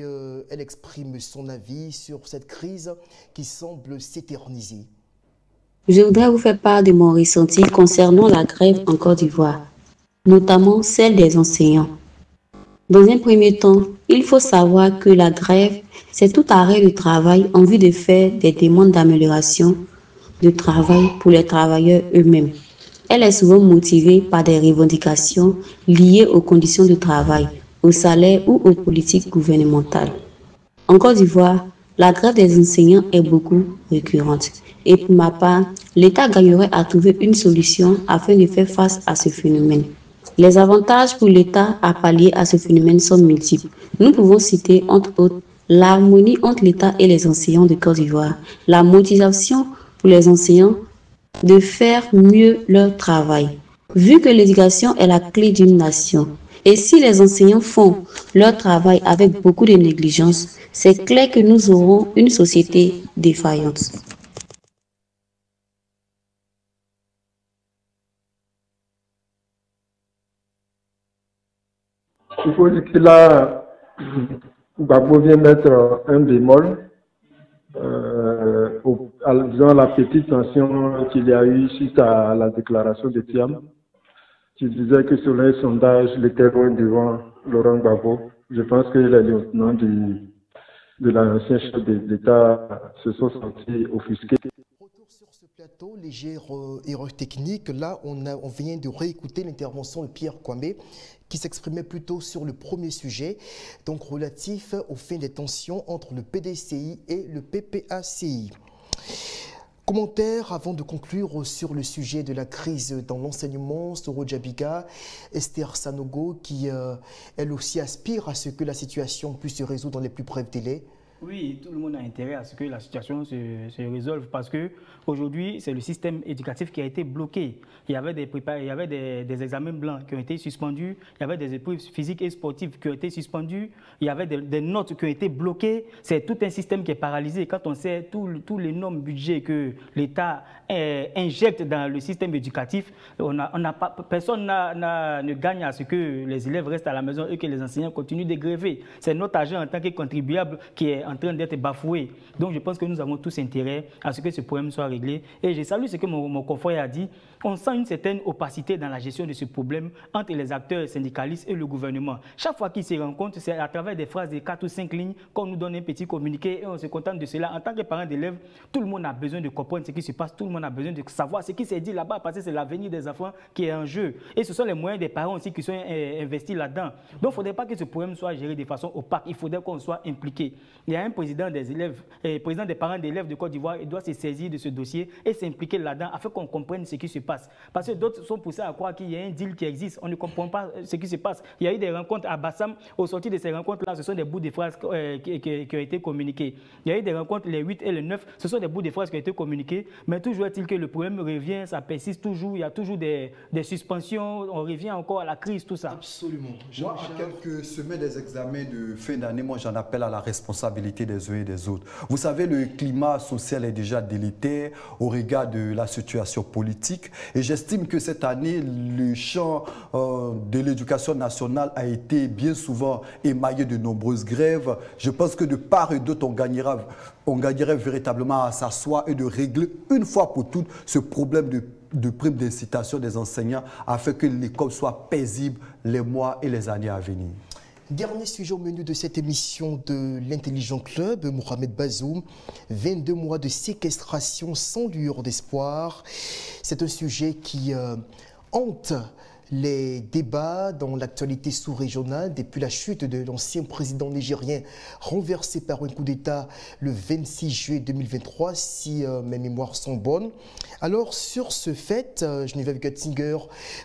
elle exprime son avis sur cette crise qui semble s'éterniser. Je voudrais vous faire part de mon ressenti concernant la grève en Côte d'Ivoire, notamment celle des enseignants. Dans un premier temps, il faut savoir que la grève, c'est tout arrêt de travail en vue de faire des demandes d'amélioration de travail pour les travailleurs eux-mêmes. Elle est souvent motivée par des revendications liées aux conditions de travail, au salaire ou aux politiques gouvernementales. En Côte d'Ivoire, la grève des enseignants est beaucoup récurrente. Et pour ma part, l'État gagnerait à trouver une solution afin de faire face à ce phénomène. Les avantages pour l'État à pallier à ce phénomène sont multiples. Nous pouvons citer entre autres l'harmonie entre l'État et les enseignants de Côte d'Ivoire, la motivation pour les enseignants de faire mieux leur travail, vu que l'éducation est la clé d'une nation. Et si les enseignants font leur travail avec beaucoup de négligence, c'est clair que nous aurons une société défaillante. Il faut dire que là, Gbagbo vient mettre un bémol. Disons la petite tension qu'il y a eu suite à la déclaration de Thiam, qui disait que selon un sondage, il était loin devant Laurent Gbagbo. Je pense que les lieutenants de l'ancien chef de l'État se sont sentis offusqués. Retour sur ce plateau, légère erreur technique. Là, on vient de réécouter l'intervention de Pierre Kwame qui s'exprimait plutôt sur le premier sujet, donc relatif aux fins des tensions entre le PDCI et le PPACI. Commentaire avant de conclure sur le sujet de la crise dans l'enseignement, Soro Djabiga, Esther Sanogo, qui elle aussi aspire à ce que la situation puisse se résoudre dans les plus brefs délais. Oui, tout le monde a intérêt à ce que la situation se résolve parce qu'aujourd'hui, c'est le système éducatif qui a été bloqué. Il y avait des examens blancs qui ont été suspendus, il y avait des épreuves physiques et sportives qui ont été suspendues, il y avait des notes qui ont été bloquées. C'est tout un système qui est paralysé. Quand on sait tous les énormes budgets que l'État injecte dans le système éducatif, personne ne gagne à ce que les élèves restent à la maison et que les enseignants continuent de gréver. C'est notre argent en tant que contribuable qui est en train d'être bafoué. Donc je pense que nous avons tous intérêt à ce que ce problème soit réglé. Et je salue ce que mon confrère a dit. On sent une certaine opacité dans la gestion de ce problème entre les acteurs syndicalistes et le gouvernement. Chaque fois qu'ils se rencontrent, c'est à travers des phrases de 4 ou 5 lignes qu'on nous donne un petit communiqué et on se contente de cela. En tant que parent d'élèves, tout le monde a besoin de comprendre ce qui se passe, tout le monde a besoin de savoir ce qui s'est dit là-bas parce que c'est l'avenir des enfants qui est en jeu. Et ce sont les moyens des parents aussi qui sont investis là-dedans. Donc il ne faudrait pas que ce problème soit géré de façon opaque, il faudrait qu'on soit impliqué. Il y a un président des élèves, président des parents d'élèves de Côte d'Ivoire, il doit se saisir de ce dossier et s'impliquer là-dedans afin qu'on comprenne ce qui se passe. Parce que d'autres sont poussés à croire qu'il y a un deal qui existe. On ne comprend pas ce qui se passe. Il y a eu des rencontres à Bassam. Au sortir de ces rencontres-là, ce sont des bouts de phrases qui ont été communiqués. Il y a eu des rencontres les 8 et les 9. Ce sont des bouts de phrases qui ont été communiqués. Mais toujours est-il que le problème revient, ça persiste toujours. Il y a toujours des suspensions. On revient encore à la crise, tout ça. Absolument. Moi, à quelques semaines des examens de fin d'année, moi, j'en appelle à la responsabilité des uns et des autres. Vous savez, le climat social est déjà délétère au regard de la situation politique. Et j'estime que cette année, le champ de l'éducation nationale a été bien souvent émaillé de nombreuses grèves. Je pense que de part et d'autre, on gagnerait véritablement à s'asseoir et de régler une fois pour toutes ce problème de prime d'incitation des enseignants afin que l'école soit paisible les mois et les années à venir. Dernier sujet au menu de cette émission de l'Intelligent Club, Mohamed Bazoum, 22 mois de séquestration sans lueur d'espoir. C'est un sujet qui hante les débats dans l'actualité sous-régionale depuis la chute de l'ancien président nigérien renversé par un coup d'État le 26 juillet 2023, si mes mémoires sont bonnes. Alors sur ce fait, Geneviève Götzinger,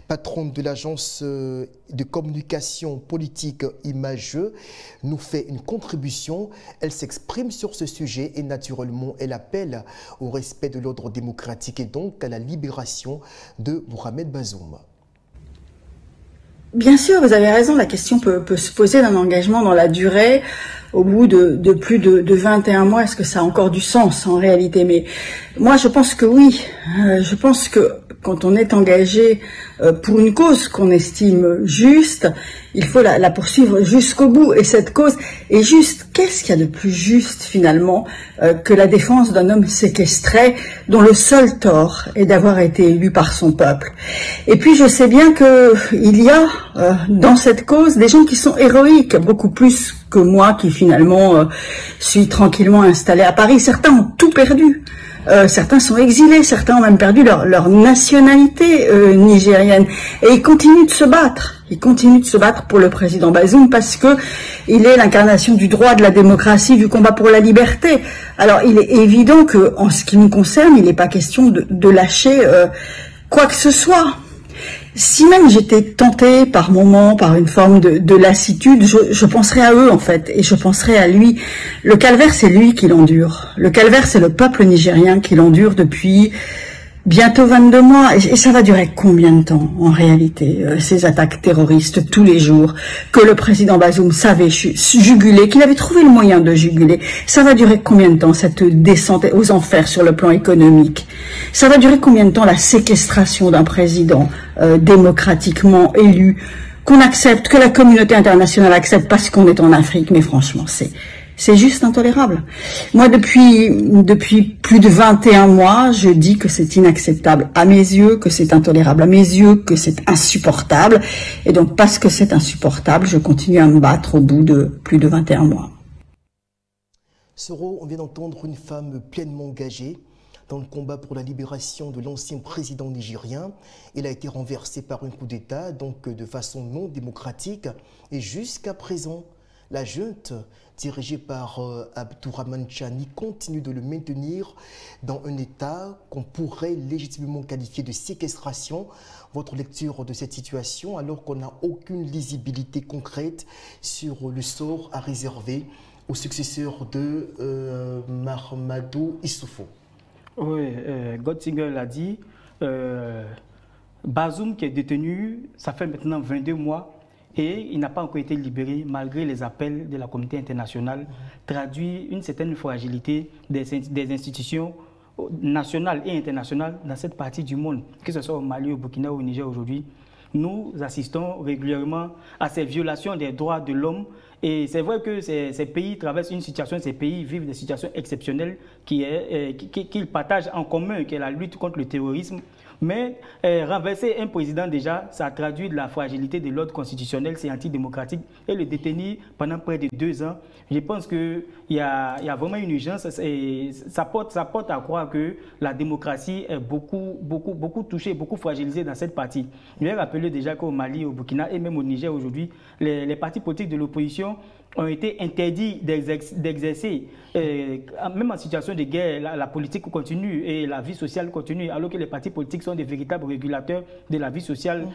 patronne de l'agence de communication politique Image, nous fait une contribution. Elle s'exprime sur ce sujet et naturellement elle appelle au respect de l'ordre démocratique et donc à la libération de Mohamed Bazoum. Bien sûr, vous avez raison, la question peut se poser d'un engagement dans la durée. Au bout de plus de 21 mois, est-ce que ça a encore du sens en réalité? Mais moi, je pense que oui. Je pense que quand on est engagé pour une cause qu'on estime juste, il faut la poursuivre jusqu'au bout. Et cette cause est juste. Qu'est-ce qu'il y a de plus juste finalement que la défense d'un homme séquestré dont le seul tort est d'avoir été élu par son peuple? Et puis je sais bien que il y a dans cette cause des gens qui sont héroïques, beaucoup plus que moi qui finalement suis tranquillement installé à Paris. Certains ont tout perdu. Certains sont exilés, certains ont même perdu leur nationalité nigérienne. Et ils continuent de se battre. Ils continuent de se battre pour le président Bazoum parce que il est l'incarnation du droit, de la démocratie, du combat pour la liberté. Alors il est évident que, en ce qui nous concerne, il n'est pas question de lâcher quoi que ce soit. Si même j'étais tentée par moments, par une forme de lassitude, je penserais à eux en fait, et je penserais à lui. Le calvaire, c'est lui qui l'endure. Le calvaire, c'est le peuple nigérien qui l'endure depuis bientôt 22 mois. Et ça va durer combien de temps en réalité, ces attaques terroristes tous les jours, que le président Bazoum savait juguler, qu'il avait trouvé le moyen de juguler. Ça va durer combien de temps cette descente aux enfers sur le plan économique? Ça va durer combien de temps la séquestration d'un président démocratiquement élu, qu'on accepte, que la communauté internationale accepte parce qu'on est en Afrique? Mais franchement, c'est juste intolérable. Moi, depuis plus de 21 mois, je dis que c'est inacceptable à mes yeux, que c'est intolérable à mes yeux, que c'est insupportable. Et donc, parce que c'est insupportable, je continue à me battre au bout de plus de 21 mois. Soro, on vient d'entendre une femme pleinement engagée dans le combat pour la libération de l'ancien président nigérien. Il a été renversé par un coup d'État, donc de façon non démocratique. Et jusqu'à présent, la junte dirigée par Abdourahmane Tchani continue de le maintenir dans un état qu'on pourrait légitimement qualifier de séquestration. Votre lecture de cette situation, alors qu'on n'a aucune lisibilité concrète sur le sort à réserver au successeur de Mahamadou Issoufou. Oui, Götzinger l'a dit. Bazoum qui est détenu, ça fait maintenant 22 mois. Et il n'a pas encore été libéré malgré les appels de la communauté internationale, traduit une certaine fragilité des institutions nationales et internationales dans cette partie du monde, que ce soit au Mali, au Burkina ou au Niger aujourd'hui. Nous assistons régulièrement à ces violations des droits de l'homme. Et c'est vrai que ces pays traversent une situation, ces pays vivent des situations exceptionnelles qu'ils partagent en commun, qui est la lutte contre le terrorisme. Mais renverser un président déjà, ça traduit de la fragilité de l'ordre constitutionnel, c'est antidémocratique. Et le détenir pendant près de 2 ans, je pense qu'il y a vraiment une urgence. Et ça porte à croire que la démocratie est beaucoup touchée, beaucoup fragilisée dans cette partie. Je vais rappeler déjà qu'au Mali, au Burkina et même au Niger aujourd'hui, les partis politiques de l'opposition ont été interdits d'exercer, même en situation de guerre, la politique continue et la vie sociale continue, alors que les partis politiques sont des véritables régulateurs de la vie sociale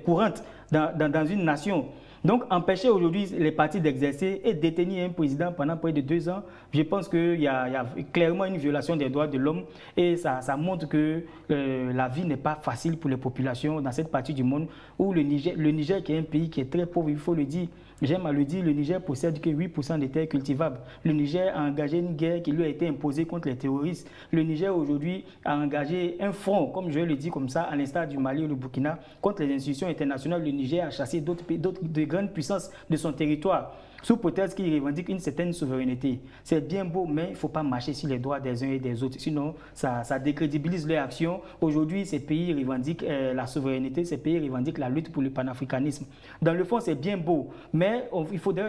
courante dans une nation. Donc, empêcher aujourd'hui les partis d'exercer et détenir un président pendant près de 2 ans, je pense qu'il y a clairement une violation des droits de l'homme et ça montre que la vie n'est pas facile pour les populations dans cette partie du monde où le Niger qui est un pays qui est très pauvre, il faut le dire. J'aime à le dire, le Niger possède que 8% des terres cultivables. Le Niger a engagé une guerre qui lui a été imposée contre les terroristes. Le Niger aujourd'hui a engagé un front, comme je le dis comme ça, à l'instar du Mali ou du Burkina, contre les institutions internationales. Le Niger a chassé d'autres de grandes puissances de son territoire, sous prétexte qu'il revendique une certaine souveraineté. C'est bien beau, mais il ne faut pas marcher sur les droits des uns et des autres. Sinon, ça décrédibilise leur action. Aujourd'hui, ces pays revendiquent la souveraineté, ces pays revendiquent la lutte pour le panafricanisme. Dans le fond, c'est bien beau, mais Mais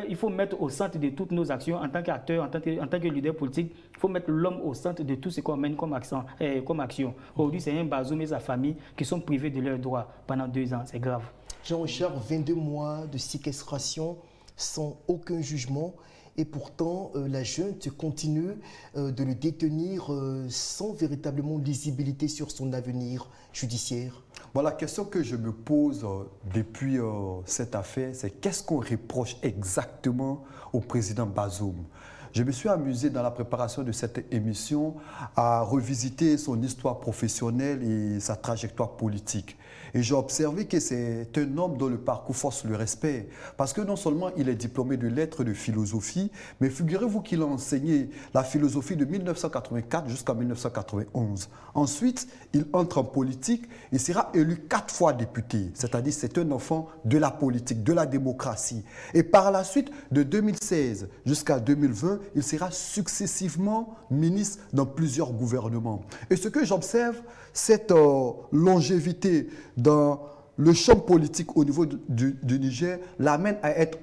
il faut mettre au centre de toutes nos actions en tant qu'acteur, en tant que leader politique, il faut mettre l'homme au centre de tout ce qu'on mène comme action. Aujourd'hui, c'est un Bazoum et sa famille qui sont privés de leurs droits pendant 2 ans. C'est grave. Jean-Richard, 22 mois de séquestration sans aucun jugement. Et pourtant, la junte continue de le détenir sans véritablement lisibilité sur son avenir judiciaire. Bon, la question que je me pose depuis cette affaire, c'est qu'est-ce qu'on reproche exactement au président Bazoum? Je me suis amusé dans la préparation de cette émission à revisiter son histoire professionnelle et sa trajectoire politique. Et j'ai observé que c'est un homme dont le parcours force le respect. Parce que non seulement il est diplômé de lettres et de philosophie, mais figurez-vous qu'il a enseigné la philosophie de 1984 jusqu'à 1991. Ensuite, il entre en politique et sera élu 4 fois député. C'est-à-dire c'est un enfant de la politique, de la démocratie. Et par la suite, de 2016 jusqu'à 2020, il sera successivement ministre dans plusieurs gouvernements. Et ce que j'observe, cette longévité dans le champ politique au niveau du Niger l'amène à être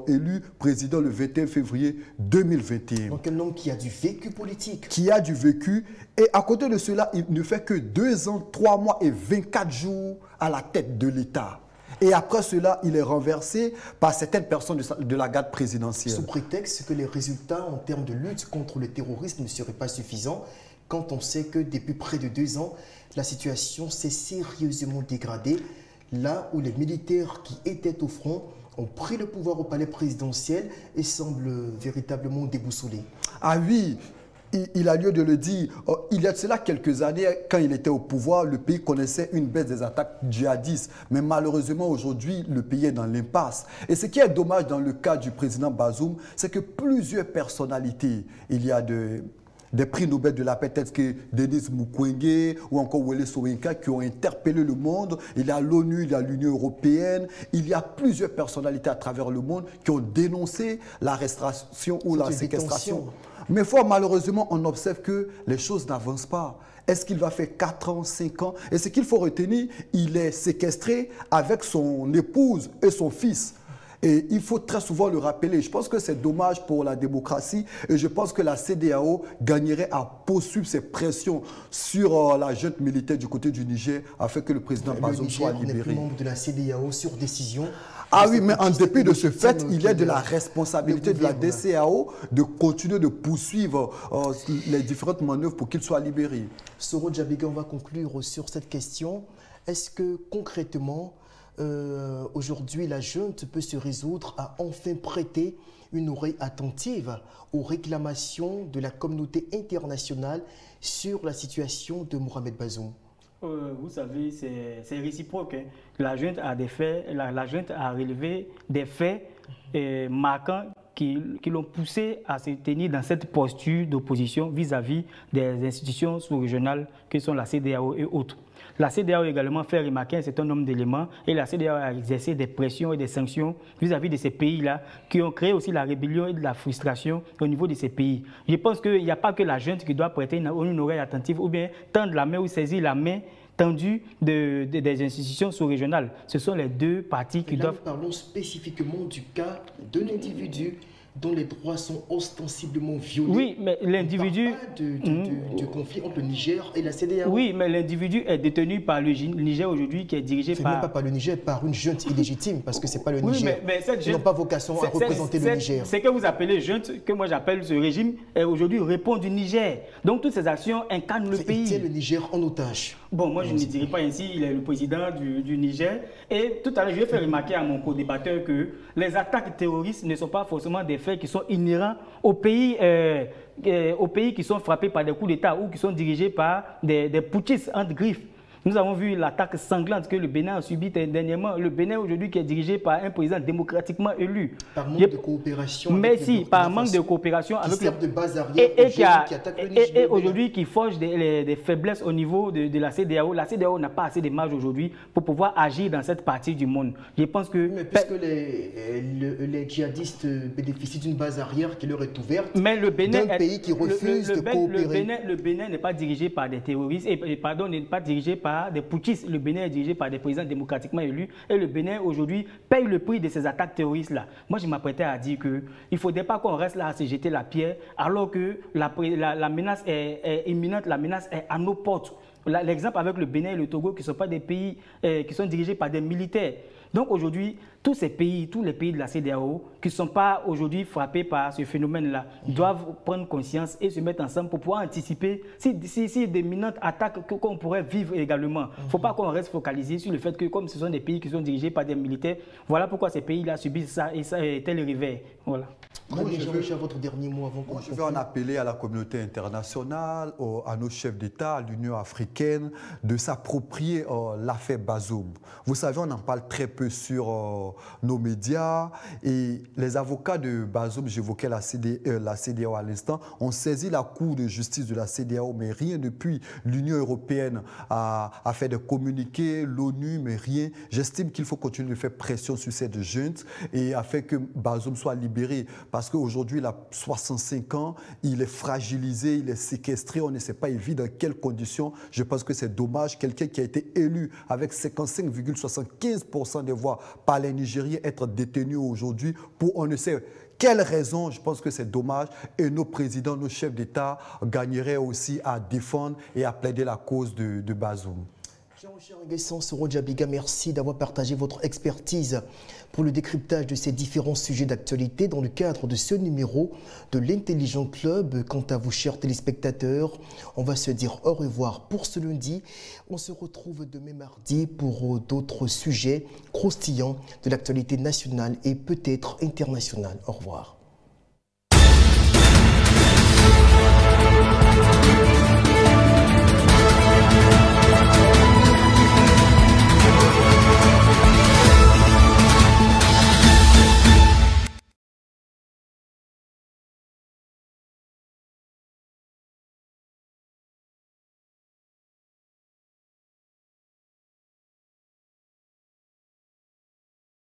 élu président le 21 février 2021. Donc un homme qui a du vécu politique. Qui a du vécu. Et à côté de cela, il ne fait que 2 ans, 3 mois et 24 jours à la tête de l'État. Et après cela, il est renversé par certaines personnes de la garde présidentielle. Sous prétexte que les résultats en termes de lutte contre le terrorisme ne seraient pas suffisants, quand on sait que depuis près de 2 ans, la situation s'est sérieusement dégradée, là où les militaires qui étaient au front ont pris le pouvoir au palais présidentiel et semblent véritablement déboussolés. Ah oui, il a lieu de le dire. Il y a de cela quelques années, quand il était au pouvoir, le pays connaissait une baisse des attaques djihadistes. Mais malheureusement, aujourd'hui, le pays est dans l'impasse. Et ce qui est dommage dans le cas du président Bazoum, c'est que plusieurs personnalités, il y a des prix Nobel de la paix tels que Denis Mukwege ou encore Wole Soyinka qui ont interpellé le monde. Il y a l'ONU, il y a l'Union européenne. Il y a plusieurs personnalités à travers le monde qui ont dénoncé l'arrestation ou la séquestration. Mais fort malheureusement, on observe que les choses n'avancent pas. Est-ce qu'il va faire 4 ans, 5 ans? Et ce qu'il faut retenir, il est séquestré avec son épouse et son fils. Et il faut très souvent le rappeler. Je pense que c'est dommage pour la démocratie et je pense que la CEDEAO gagnerait à poursuivre ses pressions sur la junte militaire du côté du Niger afin que le président Bazoum soit libéré. Le Niger n'est plus membre de la CEDEAO sur décision. Ah oui, mais en dépit de ce fait, il y a de la responsabilité de la DCAO de continuer de poursuivre les différentes manœuvres pour qu'il soit libéré. Soro Djabega, on va conclure sur cette question. Est-ce que concrètement, aujourd'hui, la junte peut se résoudre à enfin prêter une oreille attentive aux réclamations de la communauté internationale sur la situation de Mohamed Bazoum? Vous savez, c'est réciproque. Hein. La junte a des faits, la junte a relevé des faits marquants qui l'ont poussé à se tenir dans cette posture d'opposition vis-à-vis des institutions sous-régionales que sont la CEDEAO et autres. La CEDEAO a également fait remarquer un certain nombre d'éléments et la CEDEAO a exercé des pressions et des sanctions vis-à-vis de ces pays-là qui ont créé aussi la rébellion et de la frustration au niveau de ces pays. Je pense qu'il n'y a pas que la junte qui doit prêter une oreille attentive ou bien tendre la main ou saisir la main tendue des institutions sous-régionales. Ce sont les deux parties qui doivent... Nous parlons spécifiquement du cas d'un individu dont les droits sont ostensiblement violés. Oui, mais l'individu... du conflit entre le Niger et la CEDEAO. Oui, mais l'individu est détenu par le Niger aujourd'hui qui est dirigé par... Même pas par le Niger, par une junte illégitime, parce que ce n'est pas le Niger. Mais cette junte... Ils n'ont pas vocation à représenter le Niger. Ce que vous appelez junte, que moi j'appelle ce régime, aujourd'hui répond du Niger. Donc toutes ces actions incarnent le pays. Il tient le Niger en otage. Bon, moi je ne dirais pas ainsi, il est le président du Niger. Et tout à l'heure, je vais faire remarquer à mon co-débatteur que les attaques terroristes ne sont pas forcément des faits qui sont inhérents aux pays qui sont frappés par des coups d'État ou qui sont dirigés par des putschistes entre griffes. Nous avons vu l'attaque sanglante que le Bénin a subie dernièrement. Le Bénin aujourd'hui qui est dirigé par un président démocratiquement élu. Par manque de coopération. Mais si, par manque de coopération avec de base arrière et aujourd'hui qui forge des faiblesses au niveau de la CEDEAO. La CEDEAO n'a pas assez de marge aujourd'hui pour pouvoir agir dans cette partie du monde. Je pense que... Mais puisque les djihadistes bénéficient d'une base arrière qui leur est ouverte, mais le Bénin d'un pays qui refuse de coopérer. Le Bénin n'est pas dirigé par des terroristes, pardon, n'est pas dirigé par là des putschistes. Le Bénin est dirigé par des présidents démocratiquement élus et le Bénin aujourd'hui paye le prix de ces attaques terroristes-là. Moi, je m'apprêtais à dire qu'il ne faudrait pas qu'on reste là à se jeter la pierre alors que la menace est imminente, la menace est à nos portes. L'exemple avec le Bénin et le Togo qui ne sont pas des pays qui sont dirigés par des militaires. Donc aujourd'hui, tous les pays de la CEDEAO qui ne sont pas aujourd'hui frappés par ce phénomène-là doivent prendre conscience et se mettre ensemble pour pouvoir anticiper si des imminentes attaques qu'on pourrait vivre également. Il ne faut pas qu'on reste focalisé sur le fait que comme ce sont des pays qui sont dirigés par des militaires, voilà pourquoi ces pays-là subissent ça et tel réveil. Voilà. Votre dernier mot avant je vais en appeler à la communauté internationale, à nos chefs d'État, à l'Union africaine, de s'approprier l'affaire Bazoum. Vous savez, on en parle très peu sur nos médias et les avocats de Bazoum, j'évoquais la CEDEAO à l'instant, ont saisi la Cour de justice de la CEDEAO, mais rien depuis. L'Union européenne a fait des communiqués, l'ONU, mais rien. J'estime qu'il faut continuer de faire pression sur cette junte et afin que Bazoum soit libéré. Parce qu'aujourd'hui, il a 65 ans, il est fragilisé, il est séquestré, on ne sait pas, il vit dans quelles conditions. Je pense que c'est dommage. Quelqu'un qui a été élu avec 55,75% des voix par les Nigériens être détenu aujourd'hui pour on ne sait quelle raison. Je pense que c'est dommage et nos présidents, nos chefs d'État gagneraient aussi à défendre et à plaider la cause de Bazoum. Jean-Cher Nguessan Soro Djabiga, merci d'avoir partagé votre expertise pour le décryptage de ces différents sujets d'actualité dans le cadre de ce numéro de l'Intelligent Club. Quant à vous, chers téléspectateurs, on va se dire au revoir pour ce lundi. On se retrouve demain mardi pour d'autres sujets croustillants de l'actualité nationale et peut-être internationale. Au revoir.